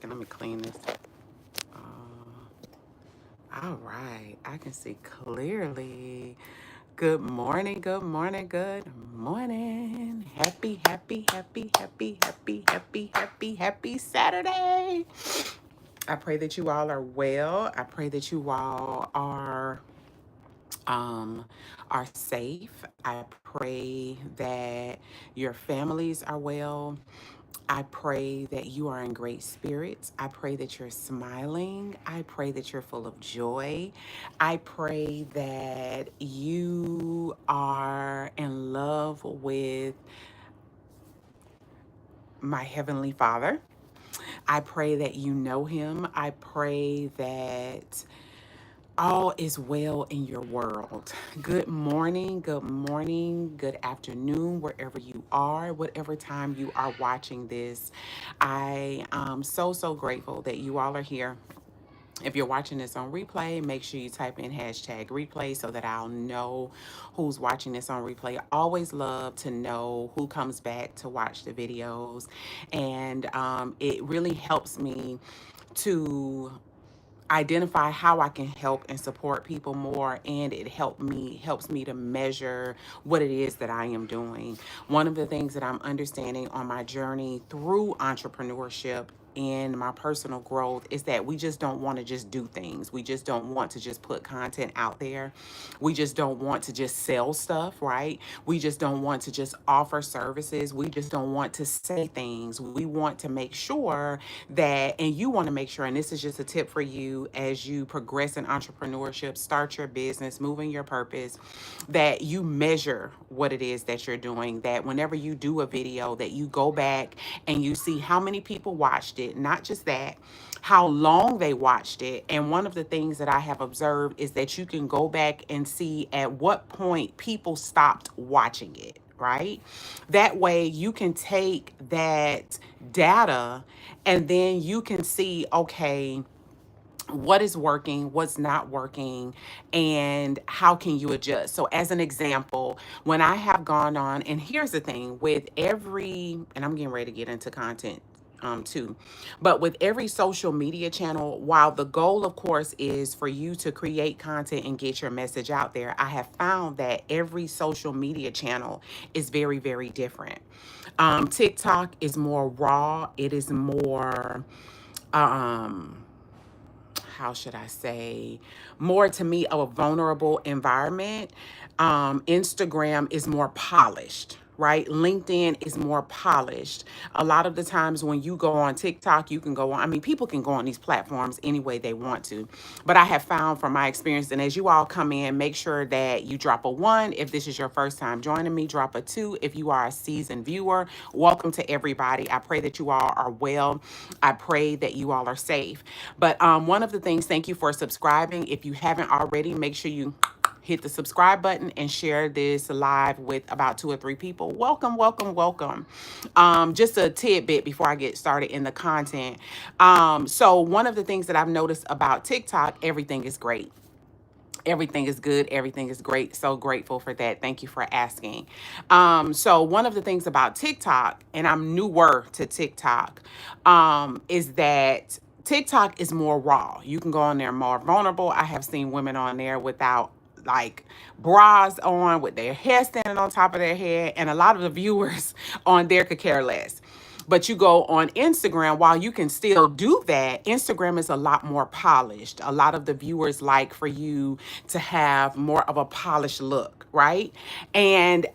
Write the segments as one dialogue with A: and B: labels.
A: second. Let me clean this. All right. I can see clearly. Good morning. Good morning. Good morning. Happy Saturday. I pray that you all are well. I pray that you all um, are safe. I pray that your families are well. I pray that you are in great spirits. I pray that you're smiling. I pray that you're full of joy. I pray that you are in love with my Heavenly Father. I pray that you know Him. I pray that all is well in your world. Good morning, good afternoon, wherever you are, whatever time you are watching this. I am so grateful that you all are here. If you're watching this on replay, make sure you type in hashtag replay so that I'll know who's watching this on replay. I always love to know who comes back to watch the videos. And it really helps me to identify how I can help and support people more, and it helps me to measure what it is that I am doing. One of the things that I'm understanding on my journey through entrepreneurship in my personal growth is that we just don't want to just do things. We just don't want to just put content out there. We just don't want to just sell stuff, right? We just don't want to just offer services. We just don't want to say things. We want to make sure that, and you want to make sure, and this is just a tip for you as you progress in entrepreneurship, start your business, move in your purpose, that you measure what it is that you're doing, that whenever you do a video, that you go back and you see how many people watched it, not just that, how long they watched it. And one of the things that I have observed is that you can go back and see at what point people stopped watching it, right? That way you can take that data and then you can see, okay, what is working, what's not working, and how can you adjust. So as an example, when I have gone on, and here's the thing with every, and I'm getting ready to get into content too, but with every social media channel, while the goal of course is for you to create content and get your message out there, I have found that every social media channel is very different. TikTok is more raw, it is more how should I say, more to me of a vulnerable environment. Instagram is more polished, right? LinkedIn is more polished. A lot of the times when you go on TikTok, you can go on, I mean, people can go on these platforms any way they want to. But I have found from my experience, and as you all come in, make sure that you drop a 1 if this is your first time joining me, drop a 2 if you are a seasoned viewer. Welcome to everybody. I pray that you all are well. I pray that you all are safe. But one of the things, thank you for subscribing. If you haven't already, make sure you hit the subscribe button and share this live with about 2 or 3 people. Welcome. Just a tidbit before I get started in the content. So one of the things that I've noticed about TikTok, everything is great. Everything is good. Everything is great. So grateful for that. Thank you for asking. So one of the things about TikTok, and I'm newer to TikTok, is that TikTok is more raw. You can go on there more vulnerable. I have seen women on there without like bras on, with their hair standing on top of their head, and a lot of the viewers on there could care less. But you go on Instagram, while you can still do that, Instagram is a lot more polished. A lot of the viewers like for you to have more of a polished look, right? And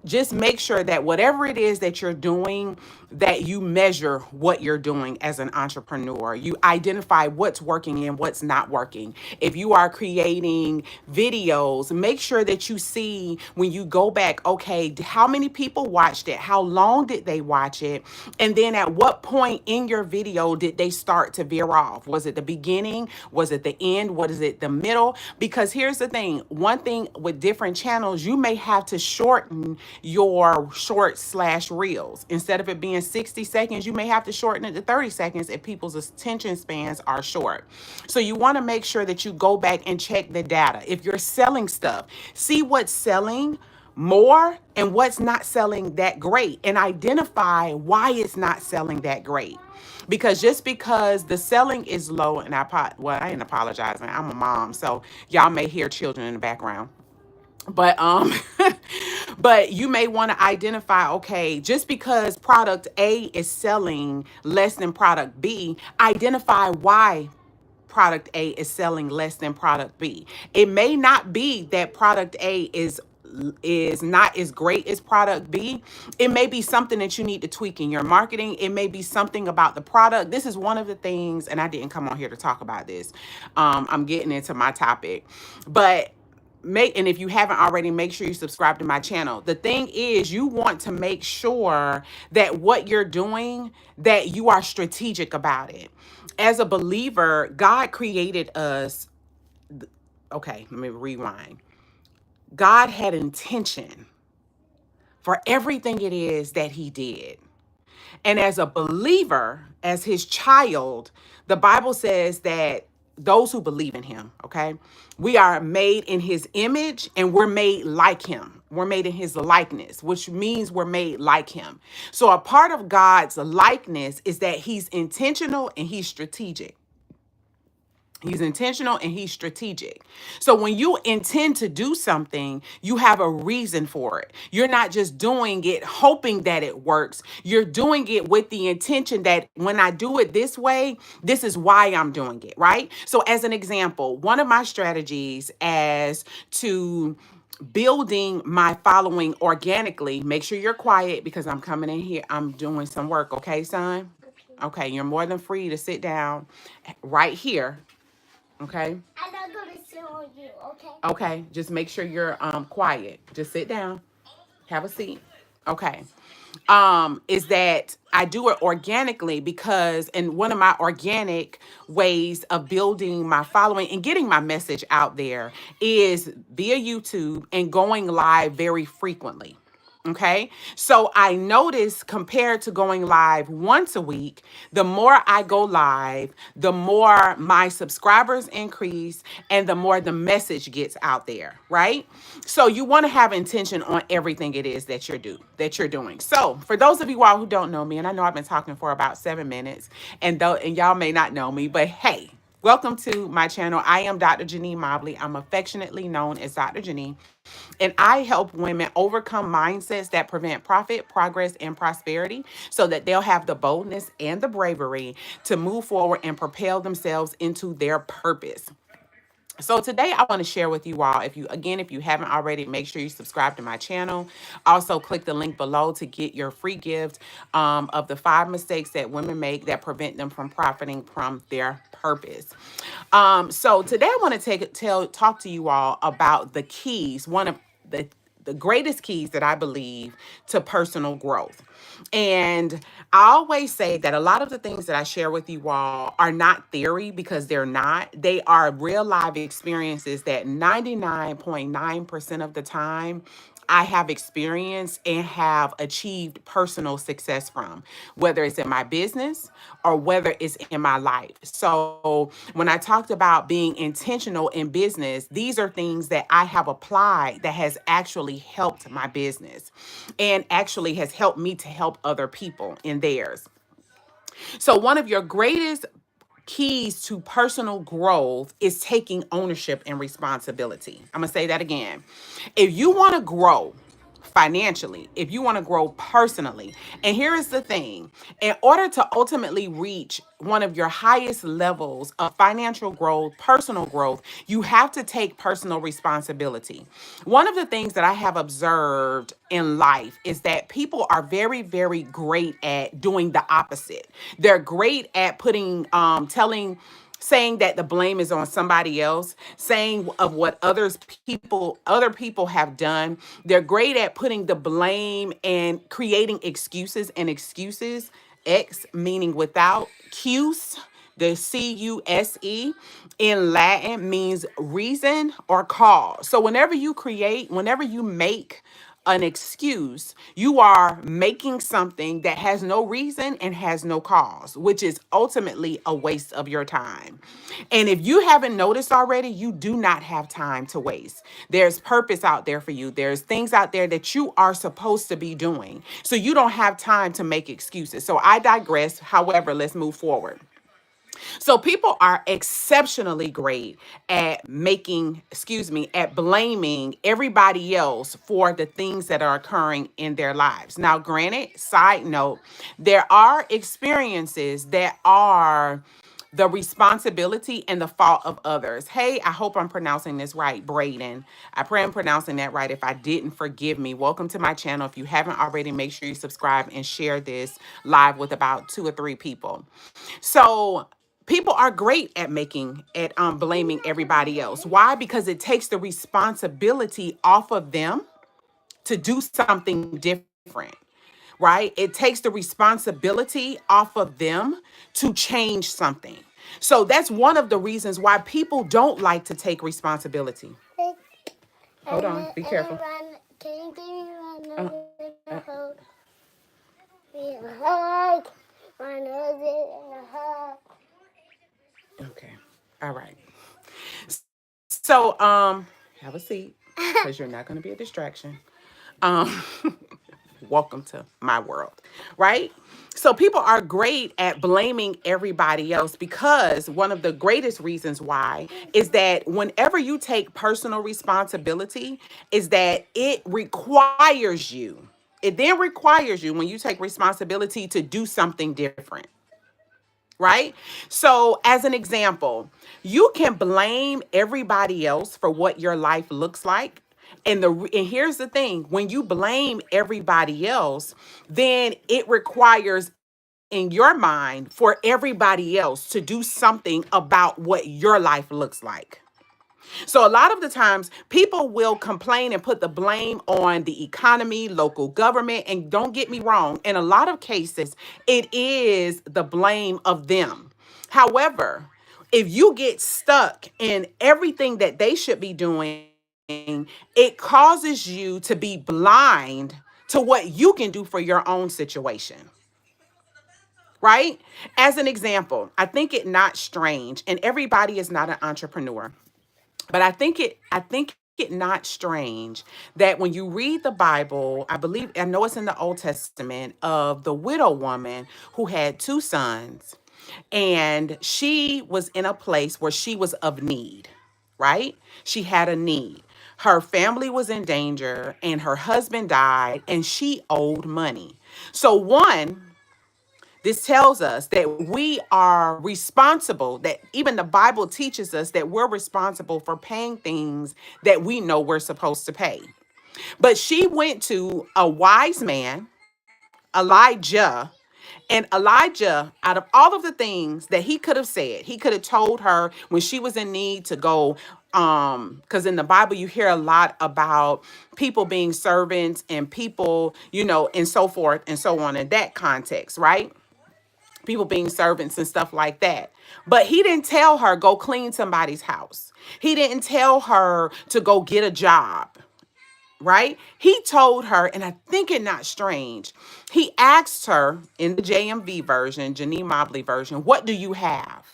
A: just make sure that whatever it is that you're doing, that you measure what you're doing as an entrepreneur. You identify what's working and what's not working. If you are creating videos, make sure that you see when you go back, okay, how many people watched it? How long did they watch it? And then at what point in your video did they start to veer off? Was it the beginning? Was it the end? What is it, the middle? Because here's the thing, one thing with different channels, you may have to shorten your short/reels. Instead of it being 60 seconds, you may have to shorten it to 30 seconds if people's attention spans are short. So you want to make sure that you go back and check the data. If you're selling stuff, see what's selling more and what's not selling that great, and identify why it's not selling that great. Because just because the selling is low, and well, I ain't apologizing. I'm a mom, so y'all may hear children in the background. But but you may want to identify, okay, just because product A is selling less than product B, identify why product A is selling less than product B. It may not be that product A is not as great as product B. It may be something that you need to tweak in your marketing. It may be something about the product. This is one of the things, and I didn't come on here to talk about this. I'm getting into my topic, but and if you haven't already, make sure you subscribe to my channel. The thing is, you want to make sure that what you're doing, that you are strategic about it. As a believer, God created us. Okay, let me rewind. God had intention for everything it is that he did. And as a believer, as his child, the Bible says that those who believe in him, okay, we are made in his image and we're made like him. We're made in his likeness, which means we're made like him. So a part of God's likeness is that he's intentional and he's strategic. He's intentional and he's strategic. So when you intend to do something, you have a reason for it. You're not just doing it hoping that it works. You're doing it with the intention that when I do it this way, this is why I'm doing it, right? So as an example, one of my strategies as to building my following organically, make sure you're quiet because I'm coming in here. I'm doing some work, okay, son? Okay, you're more than free to sit down right here. Okay. I'm not gonna sit on you, okay? Okay. Just make sure you're quiet. Just sit down. Have a seat. Okay. Is that I do it organically because, and one of my organic ways of building my following and getting my message out there is via YouTube and going live very frequently. Okay. So I notice compared to going live once a week, the more I go live, the more my subscribers increase and the more the message gets out there. Right. So you want to have intention on everything it is that you're doing. So for those of you all who don't know me, and I know I've been talking for about 7 minutes and y'all may not know me, but hey, welcome to my channel. I am Dr. JaNee Mobley. I'm affectionately known as Dr. JaNee. And I help women overcome mindsets that prevent profit, progress, and prosperity so that they'll have the boldness and the bravery to move forward and propel themselves into their purpose. So today I want to share with you all, if you haven't already, make sure you subscribe to my channel. Also click the link below to get your free gift of the 5 mistakes that women make that prevent them from profiting from their purpose. So today I want to talk to you all about the keys, one of the greatest keys that I believe to personal growth. And I always say that a lot of the things that I share with you all are not theory because they're not. They are real live experiences that 99.9% of the time I have experienced and have achieved personal success from, whether it's in my business or whether it's in my life. So when I talked about being intentional in business, these are things that I have applied that has actually helped my business and actually has helped me to help other people in theirs. So one of your greatest keys to personal growth is taking ownership and responsibility. I'm going to say that again. If you want to grow financially, if you want to grow personally, and here is the thing, in order to ultimately reach one of your highest levels of financial growth, personal growth, you have to take personal responsibility. One of the things that I have observed in life is that people are very, very great at doing the opposite. They're great at saying that the blame is on somebody else, saying of what other people have done. They're great at putting the blame and creating excuses and excuses. X meaning without, cuse, the cuse in Latin means reason or cause. So whenever you make an excuse, you are making something that has no reason and has no cause, which is ultimately a waste of your time. And if you haven't noticed already, you do not have time to waste. There's purpose out there for you. There's things out there that you are supposed to be doing. So you don't have time to make excuses. So I digress. However, let's move forward. So people are exceptionally great at at blaming everybody else for the things that are occurring in their lives. Now, granted, side note, there are experiences that are the responsibility and the fault of others. Hey, I hope I'm pronouncing this right, Braden. I pray I'm pronouncing that right. If I didn't, forgive me. Welcome to my channel. If you haven't already, make sure you subscribe and share this live with about 2 or 3 people. So people are great at blaming everybody else. Why? Because it takes the responsibility off of them to do something different. Right? It takes the responsibility off of them to change something. So that's one of the reasons why people don't like to take responsibility. Hold on, be careful. Can you give me one hug? Hug. My nose in a hug. Okay. All right. So, have a seat because you're not going to be a distraction. Um, Welcome to my world, right? So people are great at blaming everybody else because one of the greatest reasons why is that whenever you take personal responsibility is that it requires you. It then requires you when you take responsibility to do something different. Right? So, as an example, you can blame everybody else for what your life looks like. And here's the thing, when you blame everybody else, then it requires in your mind for everybody else to do something about what your life looks like. So a lot of the times people will complain and put the blame on the economy, local government, and don't get me wrong, in a lot of cases, it is the blame of them. However, if you get stuck in everything that they should be doing, it causes you to be blind to what you can do for your own situation. Right? As an example, I think it not strange, and everybody is not an entrepreneur. But I think it not strange that when you read the Bible, I know it's in the Old Testament of the widow woman who had 2 sons, and she was in a place where she was of need, right? She had a need. Her family was in danger and her husband died and she owed money. So this tells us that we are responsible, that even the Bible teaches us that we're responsible for paying things that we know we're supposed to pay. But she went to a wise man, Elijah, and Elijah, out of all of the things that he could have said, he could have told her when she was in need to go, because in the Bible you hear a lot about people being servants and people, and so forth and so on in that context, right? People being servants and stuff like that. But he didn't tell her go clean somebody's house. He didn't tell her to go get a job, right? He told her, and I think it not strange, he asked her in the JMV version, JaNee Mobley version, what do you have?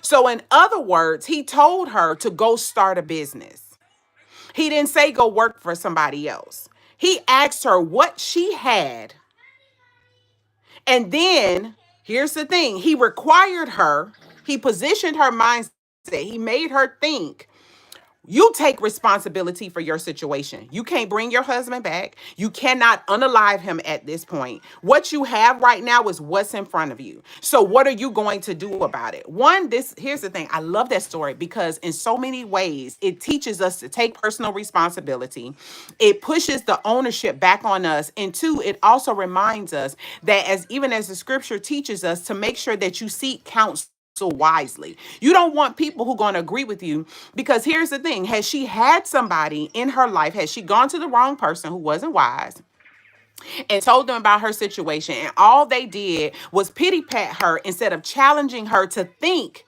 A: So in other words, he told her to go start a business. He didn't say go work for somebody else. He asked her what she had. And then here's the thing. He positioned her mindset. He made her think, you take responsibility for your situation. You can't bring your husband back. You cannot unalive him at this point. What you have right now is what's in front of you. So what are you going to do about it? Here's the thing. I love that story because in so many ways, it teaches us to take personal responsibility. It pushes the ownership back on us. And 2, it also reminds us that even as the scripture teaches us to make sure that you seek counsel wisely. You don't want people who are going to agree with you because here's the thing. Has she had somebody in her life? Has she gone to the wrong person who wasn't wise and told them about her situation? And all they did was pity pat her instead of challenging her to think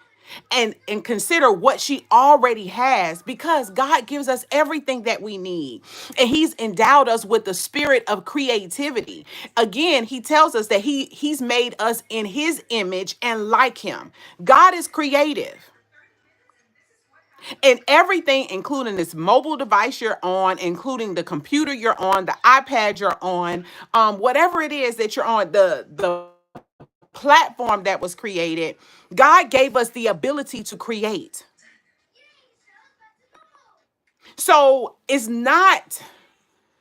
A: and consider what she already has, because God gives us everything that we need. And he's endowed us with the spirit of creativity. Again, he tells us that he's made us in his image and like him. God is creative. And everything, including this mobile device you're on, including the computer you're on, the iPad you're on, whatever it is that you're on, the platform that was created, God gave us the ability to create. So it's not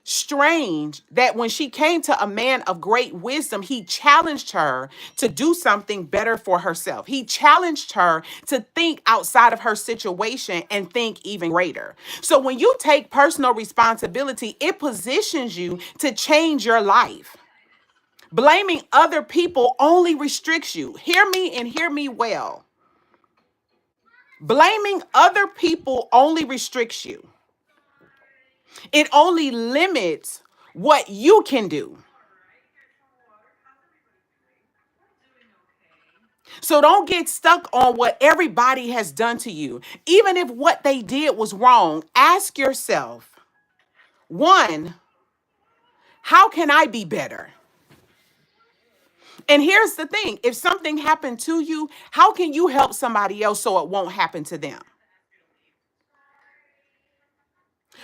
A: strange that when she came to a man of great wisdom, he challenged her to do something better for herself. He challenged her to think outside of her situation and think even greater. So when you take personal responsibility, it positions you to change your life. Blaming other people only restricts you. Hear me and hear me well. Blaming other people only restricts you. It only limits what you can do. So don't get stuck on what everybody has done to you. Even if what they did was wrong, ask yourself, one, how can I be better? And here's the thing, if something happened to you, how can you help somebody else so it won't happen to them?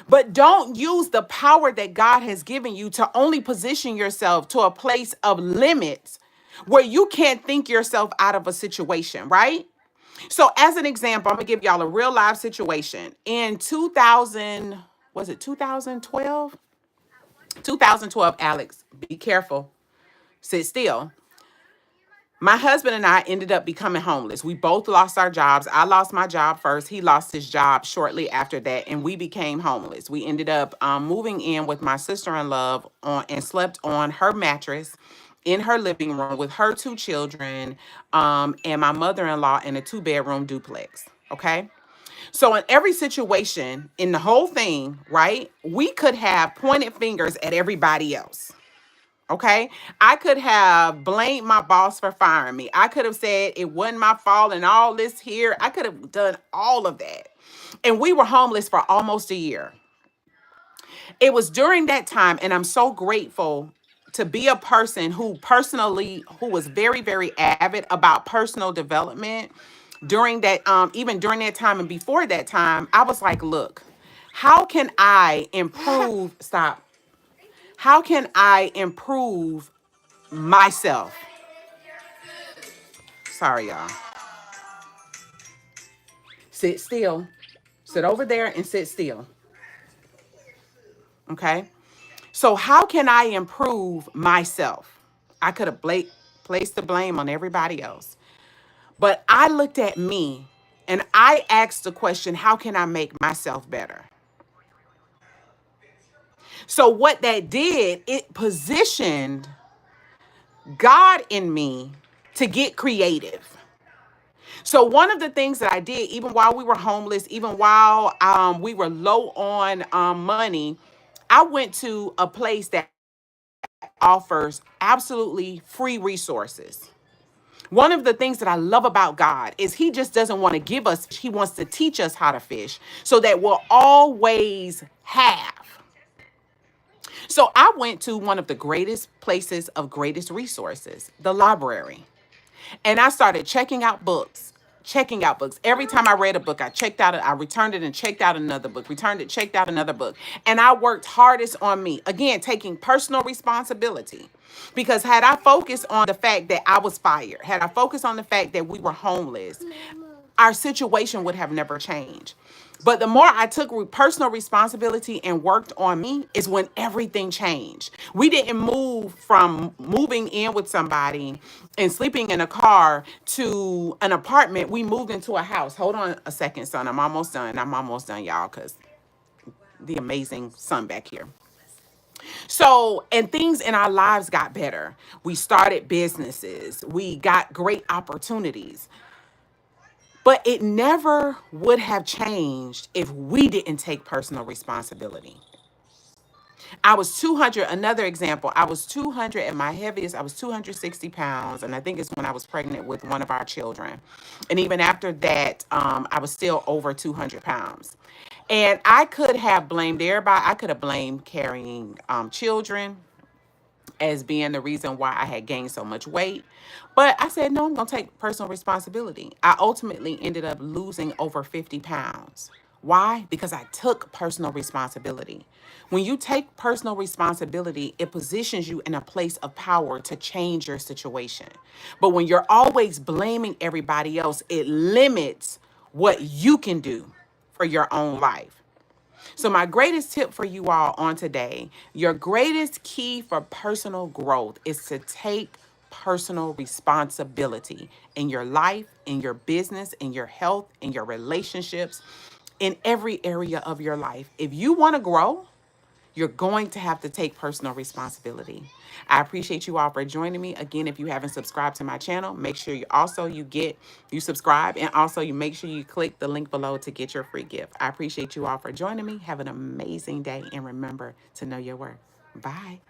A: But don't use the power that God has given you to only position yourself to a place of limits where you can't think yourself out of a situation, right? So as an example, I'm gonna give y'all a real life situation. In 2000, was it 2012? 2012, Alex, be careful, sit still. My husband and I ended up becoming homeless. We both lost our jobs. I lost my job first. He lost his job shortly after that, and we became homeless. We ended up moving in with my sister-in-law on and slept on her mattress in her living room with her two children, and my mother-in-law in a two-bedroom duplex. Okay. So in every situation, in the whole thing, right, we could have pointed fingers at everybody else. Okay. I could have blamed my boss for firing me. I could have said it wasn't my fault and all this here. I could have done all of that. And we were homeless for almost a year. It was during that time, and I'm so grateful to be a person who was very, very avid about personal development during that, even during that time and before that time. I was like, look, how can I improve? Stop. How can I improve myself? Sorry, y'all. Sit still. Sit over there and sit still. Okay. So, how can I improve myself? I could have placed the blame on everybody else. But I looked at me and I asked the question, how can I make myself better? So, what that did, it positioned God in me to get creative. So one of the things that I did, even while we were homeless, even while we were low on money, I went to a place that offers absolutely free resources. One of the things that I love about God is he just doesn't want to give us, he wants to teach us how to fish so that we'll always have. So I went to one of the greatest places of greatest resources, the library. And I started checking out books. Every time I read a book, I checked out, I returned it and checked out another book, returned it, checked out another book. And I worked hardest on me. Again, taking personal responsibility. Because had I focused on the fact that I was fired, had I focused on the fact that we were homeless, our situation would have never changed. But the more I took personal responsibility and worked on me is when everything changed. We didn't move from moving in with somebody and sleeping in a car to an apartment. We moved into a house. Hold on a second, son. I'm almost done. I'm almost done, y'all, because the amazing son back here. So, and things in our lives got better. We started businesses. We got great opportunities. But it never would have changed if we didn't take personal responsibility. I was 200, another example, I was 200 at my heaviest, I was 260 pounds. And I think it's when I was pregnant with one of our children. And even after that, I was still over 200 pounds. And I could have blamed everybody. I could have blamed carrying children as being the reason why I had gained so much weight. But I said, no, I'm going to take personal responsibility. I ultimately ended up losing over 50 pounds. Why? Because I took personal responsibility. When you take personal responsibility, it positions you in a place of power to change your situation. But when you're always blaming everybody else, it limits what you can do for your own life. So, my greatest tip for you all on today, your greatest key for personal growth is to take personal responsibility in your life, in your business, in your health, in your relationships, in every area of your life. If you want to grow, you're going to have to take personal responsibility. I appreciate you all for joining me. Again, if you haven't subscribed to my channel, make sure you subscribe, and also you make sure you click the link below to get your free gift. I appreciate you all for joining me. Have an amazing day, and remember to know your worth. Bye.